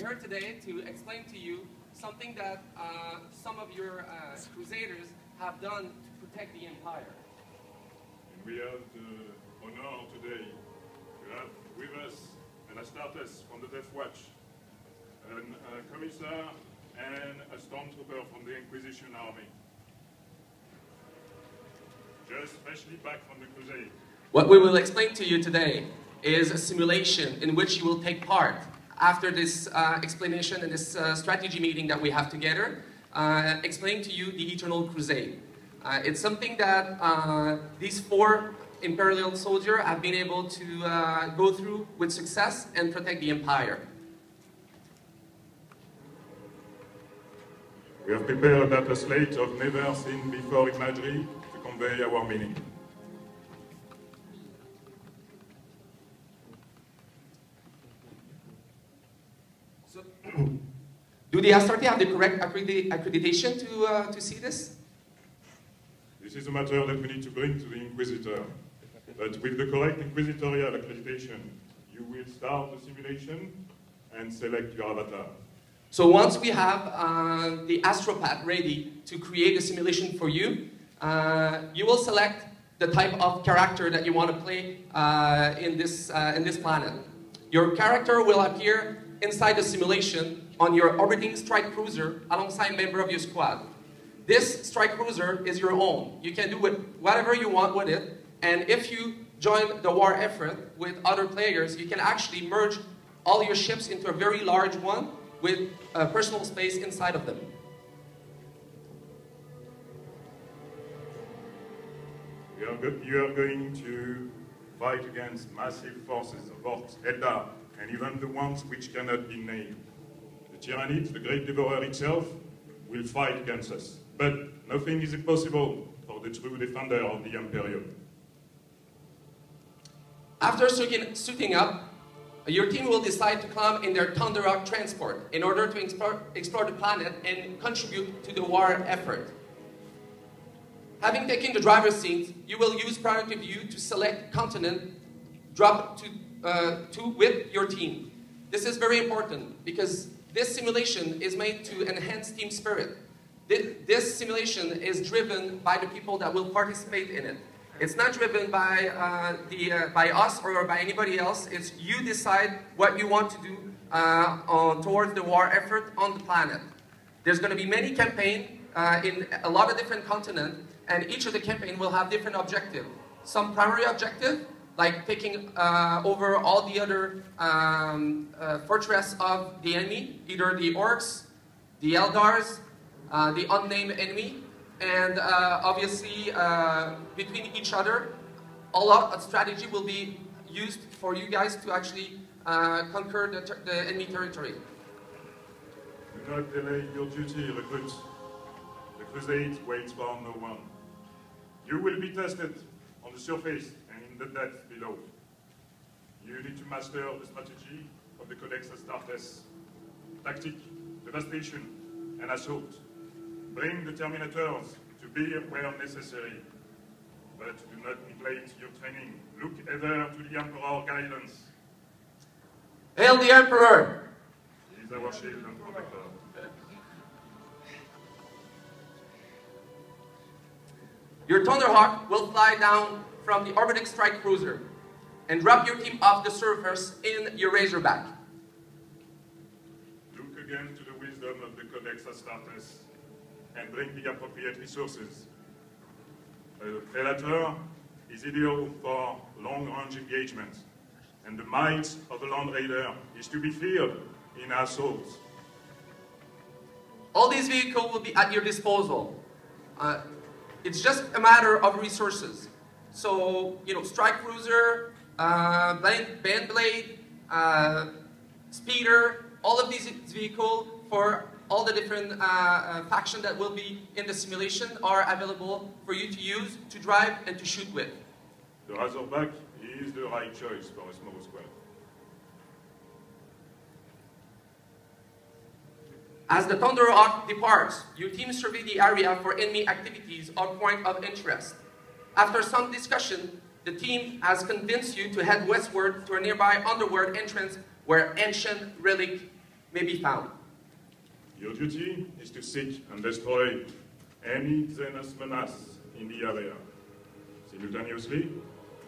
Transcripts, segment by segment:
We're here today to explain to you something that some of your Crusaders have done to protect the Empire. And we have the honor today to have with us an Astartes from the Death Watch, a commissar and a stormtrooper from the Inquisition Army. Just freshly back from the Crusade. What we will explain to you today is a simulation in which you will take part after this explanation and this strategy meeting that we have together, explaining to you the Eternal Crusade. It's something that these 4 Imperial soldiers have been able to go through with success and protect the Empire. We have prepared a slate of never-seen-before imagery to convey our meaning. So, do the Astartes have the correct accreditation to see this? This is a matter that we need to bring to the Inquisitor. But with the correct Inquisitorial accreditation, you will start the simulation and select your avatar. So once we have the astropath ready to create a simulation for you, you will select the type of character that you want to play in this planet. Your character will appear inside the simulation on your orbiting strike cruiser alongside a member of your squad. This strike cruiser is your own. You can do whatever you want with it, and if you join the war effort with other players, you can actually merge all your ships into a very large one with personal space inside of them. You are going to fight against massive forces of orcs, Eldar, and even the ones which cannot be named. The Tyrannid, the Great Devourer itself, will fight against us. But nothing is impossible for the true defender of the Imperium. After suiting up, your team will decide to climb in their Thunderhawk transport in order to explore the planet and contribute to the war effort. Having taken the driver's seat, you will use priority view to select continent, drop to with your team. This is very important because this simulation is made to enhance team spirit. This simulation is driven by the people that will participate in it. It's not driven by us or by anybody else. It's you decide what you want to do towards the war effort on the planet. There's going to be many campaigns in a lot of different continents, and each of the campaigns will have different objectives. Some primary objective, like taking over all the other fortress of the enemy, either the orcs, the Eldars, the unnamed enemy, and obviously between each other, a lot of strategy will be used for you guys to actually conquer the enemy territory. Do not delay your duty, recruits. The Crusade waits for no one. You will be tested on the surface and in the depths below. You need to master the strategy of the Codex Astartes. Tactic, devastation, and assault. Bring the Terminators to be where necessary. But do not neglect your training. Look ever to the Emperor's guidance. Hail the Emperor! He is our shield and protector. Your Thunderhawk will fly down from the orbiting strike cruiser and drop your team off the surface in your Razorback. Look again to the wisdom of the Codex Astartes and bring the appropriate resources. A Predator is ideal for long-range engagement, and the might of a Land Raider is to be feared in assaults. All these vehicles will be at your disposal. It's just a matter of resources. So, you know, strike cruiser, band blade, speeder, all of these vehicles for all the different factions that will be in the simulation are available for you to use, to drive, and to shoot with. The Razorback is the right choice for a small squad. As the Thunderhawk departs, your team survey the area for enemy activities or point of interest. After some discussion, the team has convinced you to head westward to a nearby underworld entrance where ancient relics may be found. Your duty is to seek and destroy any Xenos menace in the area. Simultaneously,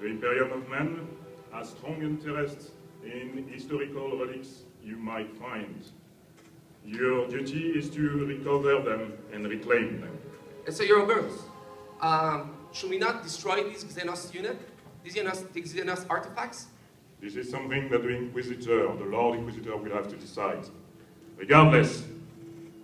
the Imperium of Men has strong interest in historical relics you might find. Your duty is to recover them and reclaim them. And so, Your Obers, should we not destroy these Xenos units, these Xenos artifacts? This is something that the Inquisitor, the Lord Inquisitor, will have to decide. Regardless,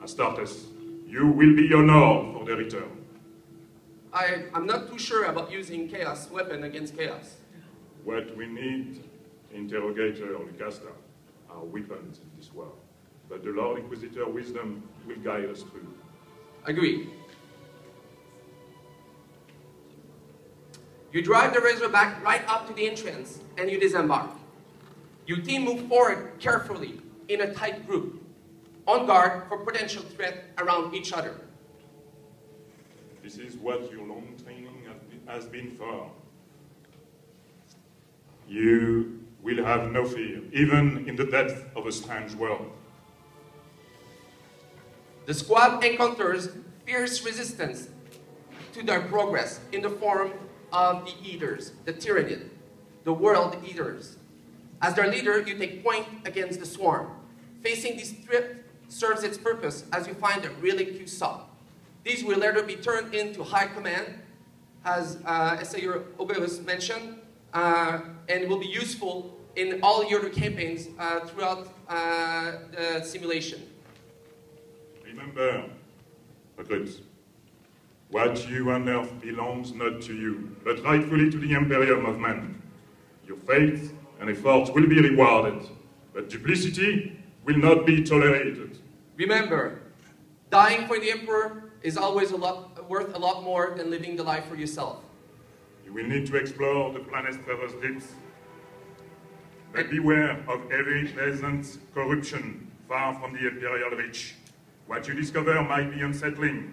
Astartes, you will be honored for the return. I'm not too sure about using chaos weapon against chaos. What we need, Interrogator Lucasta, are weapons in this world. But the Lord Inquisitor wisdom will guide us through. Agreed. You drive the Razorback right up to the entrance and you disembark. Your team move forward carefully in a tight group, on guard for potential threat around each other. This is what your long training has been for. You will have no fear, even in the depth of a strange world. The squad encounters fierce resistance to their progress in the form of the Eaters, the Tyrannid, the World Eaters. As their leader, you take point against the swarm. Facing this threat serves its purpose as you find a relic you sought. These will later be turned into high command, as Your Obers mentioned, and will be useful in all your campaigns throughout the simulation. Remember, recruits, what you unearth belongs not to you, but rightfully to the Imperium of Man. Your faith and efforts will be rewarded, but duplicity will not be tolerated. Remember, dying for the Emperor is always worth a lot more than living the life for yourself. You will need to explore the planet's furthest depths. But beware of every peasant's corruption far from the Imperial reach. What you discover might be unsettling,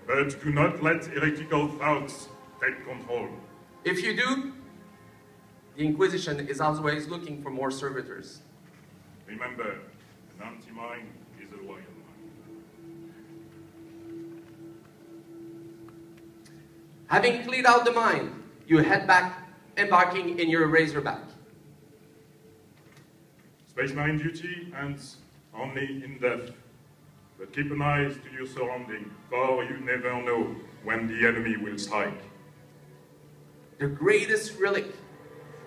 but do not let heretical thoughts take control. If you do, the Inquisition is always looking for more servitors. Remember, an empty mind is a loyal mind. Having cleared out the mine, you head back, embarking in your Razorback. Space Marine duty ends only in death. But keep an eye to your surroundings, for you never know when the enemy will strike. The greatest relic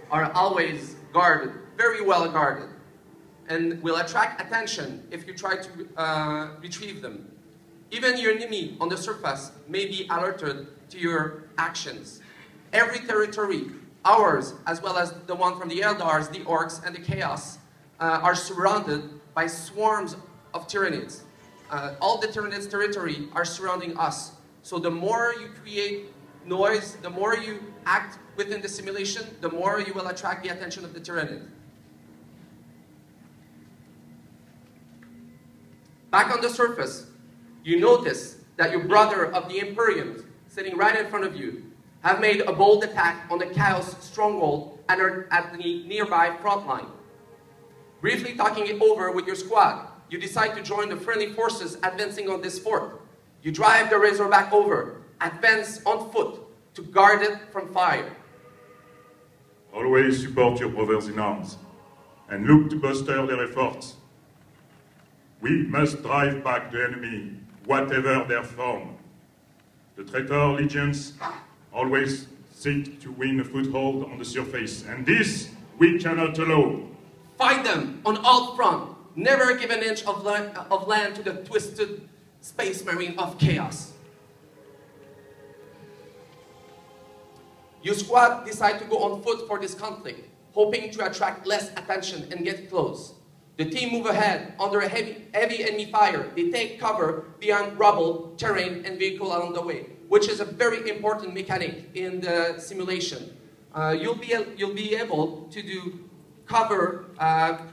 are always guarded, very well guarded, and will attract attention if you try to retrieve them. Even your enemy on the surface may be alerted to your actions. Every territory, ours as well as the one from the Eldars, the Orcs, and the Chaos, are surrounded by swarms of Tyrannids. All the Tyrannids' territory are surrounding us. So the more you create noise, the more you act within the simulation, the more you will attract the attention of the Tyrannid. Back on the surface, you notice that your brother of the Imperium, sitting right in front of you, have made a bold attack on the Chaos stronghold and are at the nearby front line. Briefly talking it over with your squad, you decide to join the friendly forces advancing on this fort. You drive the Razorback over, advance on foot to guard it from fire. Always support your brothers in arms and look to bolster their efforts. We must drive back the enemy, whatever their form. The traitor legions always seek to win a foothold on the surface, and this we cannot allow. Fight them on all fronts. Never give an inch of land to the twisted space marine of chaos. Your squad decide to go on foot for this conflict, hoping to attract less attention and get close. The team move ahead under a heavy enemy fire. They take cover behind rubble, terrain, and vehicle along the way, which is a very important mechanic in the simulation. You'll be able to do cover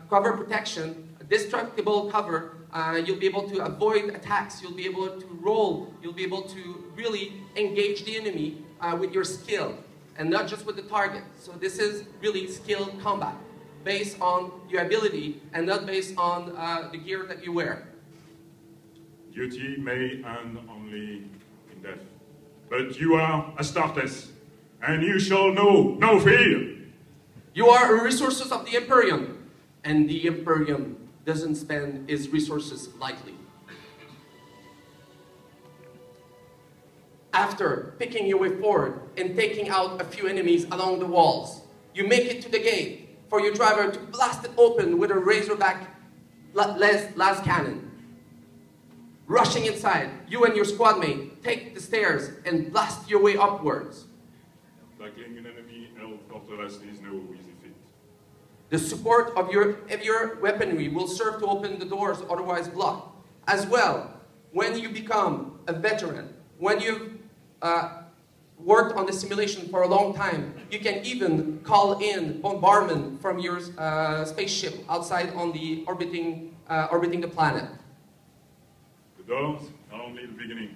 protection, destructible cover. You'll be able to avoid attacks. You'll be able to roll. You'll be able to really engage the enemy with your skill, and not just with the target. So this is really skilled combat. based on your ability and not based on the gear that you wear. Duty may end only in death. But you are Astartes, and you shall know no fear. You are resources of the Imperium, and the Imperium doesn't spend its resources lightly. After picking your way forward and taking out a few enemies along the walls, you make it to the gate for your driver to blast it open with a razorback las cannon. Rushing inside, you and your squad mate take the stairs and blast your way upwards. Tackling an enemy-held fortress is no easy feat. The support of your heavier weaponry will serve to open the doors otherwise blocked. As well, when you become a veteran, when you've worked on the simulation for a long time, you can even call in bombardment from your spaceship outside on the orbiting the planet. The doors are only the beginning.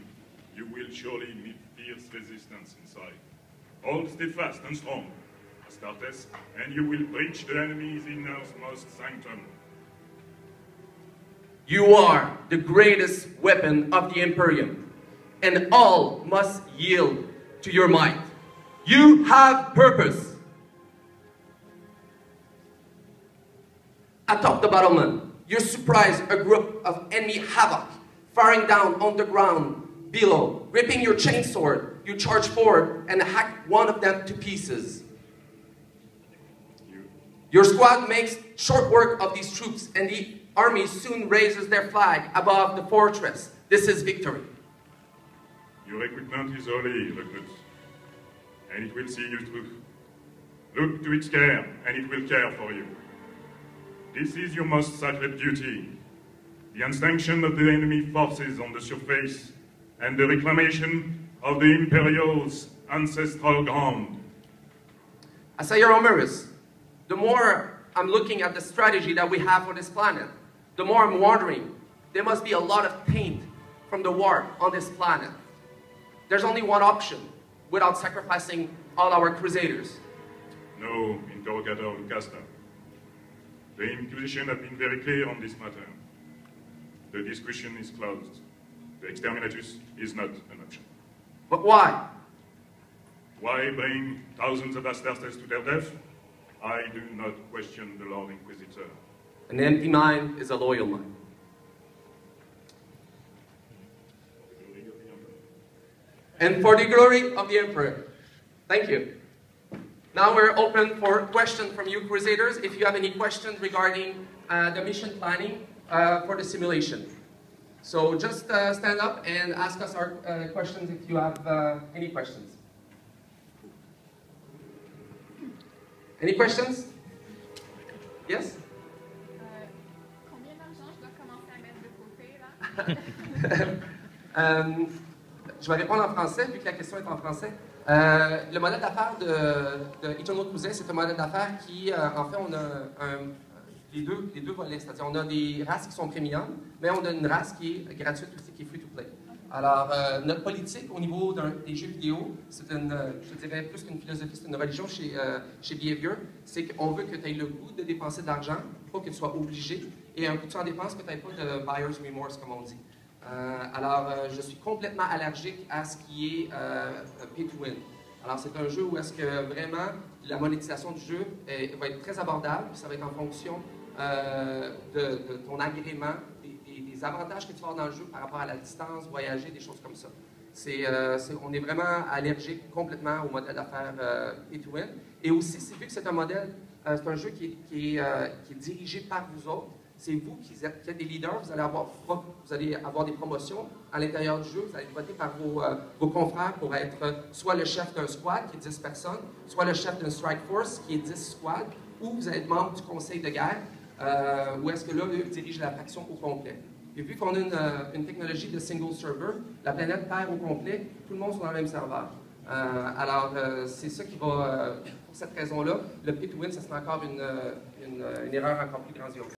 You will surely meet fierce resistance inside. Hold steadfast and strong, Astartes, and you will breach the enemy's innermost sanctum. You are the greatest weapon of the Imperium, and all must yield to your might. You have purpose. Atop the battlement, you surprise a group of enemy havoc, firing down on the ground below. Gripping your chainsword, you charge forward and hack one of them to pieces. Your squad makes short work of these troops, and the army soon raises their flag above the fortress. This is victory. Your equipment is early, recruit, and it will see you through. Look to its care, and it will care for you. This is your most sacred duty, the extinction of the enemy forces on the surface, and the reclamation of the Imperial's ancestral ground. Assayer Omerus, the more I'm looking at the strategy that we have for this planet, the more I'm wondering, there must be a lot of taint from the war on this planet. There's only one option, without sacrificing all our Crusaders. No, Interrogator Lucasta. The Inquisition have been very clear on this matter. The discussion is closed. The exterminatus is not an option. But why? Why bring thousands of Astartes to their death? I do not question the Lord Inquisitor. An empty mind is a loyal mind. And for the glory of the Emperor. Thank you. Now we're open for questions from you Crusaders, if you have any questions regarding the mission planning for the simulation. So just stand up and ask us our questions if you have any questions. Any questions? Yes? Combien d'argent je dois commencer à mettre de côté, là? Je vais répondre en français, vu que la question est en français. Le modèle d'affaires de Eternal Crusade, c'est un modèle d'affaires qui, en fait, on a les deux volets. C'est-à-dire, on a des races qui sont premium, mais on a une race qui est gratuite aussi, qui est free-to-play. Alors, notre politique au niveau des jeux vidéo, c'est je dirais plus qu'une philosophie, c'est une religion chez Behavior. C'est qu'on veut que tu aies le goût de dépenser de l'argent, pas que tu sois obligé, et un coup tu en dépenses, que tu n'aies pas de buyer's remorse, comme on dit. Alors, je suis complètement allergique à ce qui est pay to win. Alors, c'est un jeu où est-ce que vraiment la monétisation du jeu va être très abordable, puis ça va être en fonction de ton agrément, des avantages que tu vas avoir dans le jeu par rapport à la distance, voyager, des choses comme ça. On est vraiment allergique complètement au modèle d'affaires pay to win. Et aussi, vu que c'est un modèle, c'est un jeu qui est dirigé par vous autres. C'est vous qui êtes des leaders, vous allez avoir des promotions à l'intérieur du jeu, vous allez voter par vos confrères pour être soit le chef d'un squad qui est 10 personnes, soit le chef d'une strike force qui est 10 squads, ou vous allez être membre du conseil de guerre, où est-ce que là, eux dirigent la faction au complet. Et vu qu'on a une technologie de single server, la planète Terre au complet, tout le monde est dans le même serveur. Alors, c'est ça qui va, pour cette raison-là, le pay to win, ça serait encore une erreur encore plus grandiose.